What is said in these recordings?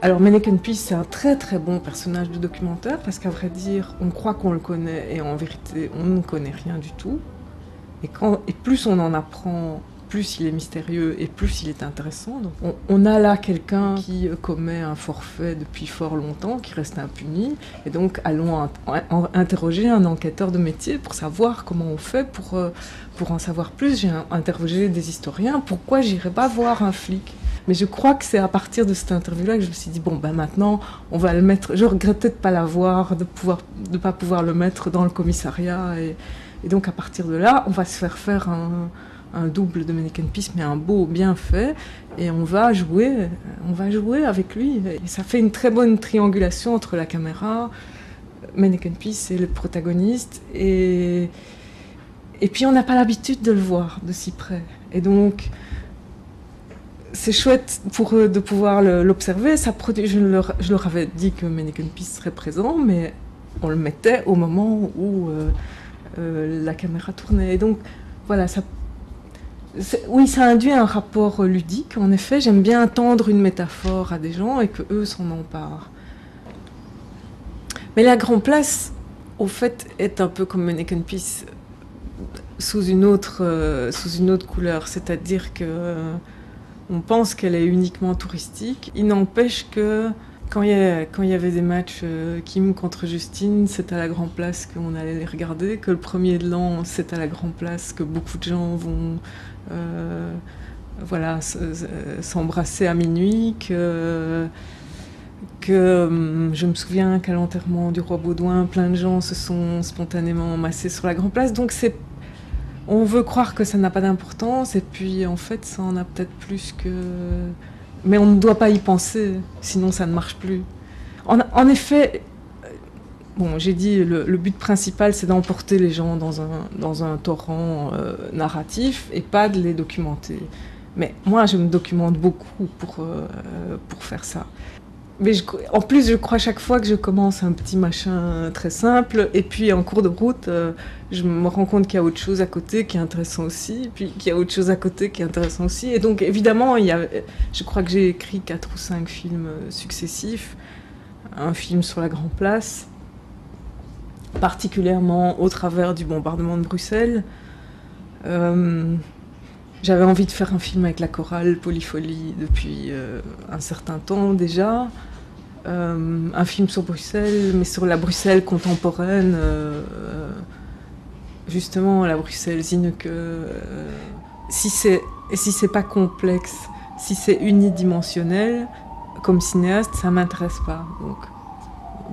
Alors Manneken Pis, c'est un très très bon personnage de documentaire parce qu'à vrai dire, on croit qu'on le connaît et en vérité, on ne connaît rien du tout. Et plus on en apprend, plus il est mystérieux et plus il est intéressant. Donc on a là quelqu'un qui commet un forfait depuis fort longtemps, qui reste impuni. Et donc allons interroger un enquêteur de métier pour savoir comment on fait pour en savoir plus. J'ai interrogé des historiens, pourquoi j'irais pas voir un flic ? Mais je crois que c'est à partir de cette interview-là que je me suis dit, bon, ben maintenant, on va le mettre... Je regrettais de ne pas l'avoir, de ne pas pouvoir le mettre dans le commissariat. Et donc, à partir de là, on va se faire un double de Manneken Pis, mais un beau, bien fait. Et on va jouer avec lui. Et ça fait une très bonne triangulation entre la caméra, Manneken Pis et le protagoniste. Et puis, on n'a pas l'habitude de le voir de si près. Et donc... c'est chouette pour eux de pouvoir l'observer. Je leur avais dit que Manneken Pis serait présent, mais on le mettait au moment où la caméra tournait. Et donc, voilà, ça induit un rapport ludique. En effet, j'aime bien tendre une métaphore à des gens et qu'eux s'en emparent. Mais la Grand Place, au fait, est un peu comme Manneken Pis sous une autre couleur. C'est-à-dire que... on pense qu'elle est uniquement touristique. Il n'empêche que quand il y avait des matchs Kim contre Justine, c'est à la Grand Place qu'on allait les regarder, que le premier de l'an, c'est à la Grand Place que beaucoup de gens vont s'embrasser à minuit, que je me souviens qu'à l'enterrement du roi Baudouin, plein de gens se sont spontanément massés sur la Grand Place. Donc on veut croire que ça n'a pas d'importance, et puis en fait ça en a peut-être plus que... Mais on ne doit pas y penser, sinon ça ne marche plus. En effet, bon, j'ai dit, le but principal c'est d'emporter les gens dans un torrent narratif et pas de les documenter. Mais moi je me documente beaucoup pour faire ça. Mais en plus, je crois chaque fois que je commence un petit machin très simple, et puis en cours de route, je me rends compte qu'il y a autre chose à côté qui est intéressant aussi, puis qu'il y a autre chose à côté qui est intéressant aussi. Et donc, évidemment, je crois que j'ai écrit 4 ou 5 films successifs. Un film sur la Grand Place, particulièrement au travers du bombardement de Bruxelles. J'avais envie de faire un film avec la chorale Polyfolie depuis un certain temps déjà. Un film sur Bruxelles, mais sur la Bruxelles contemporaine, justement la Bruxelles Zinneke. Si c'est pas complexe, si c'est unidimensionnel, comme cinéaste, ça m'intéresse pas. Donc,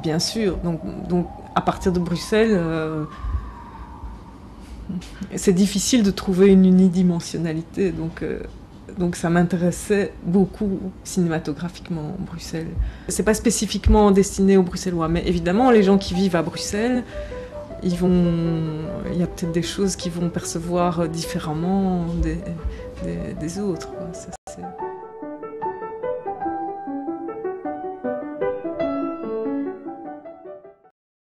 bien sûr, donc à partir de Bruxelles, c'est difficile de trouver une unidimensionnalité, donc ça m'intéressait beaucoup cinématographiquement, Bruxelles. C'est pas spécifiquement destiné aux Bruxellois, mais évidemment, les gens qui vivent à Bruxelles, il y a peut-être des choses qu'ils vont percevoir différemment des autres, quoi. Ça,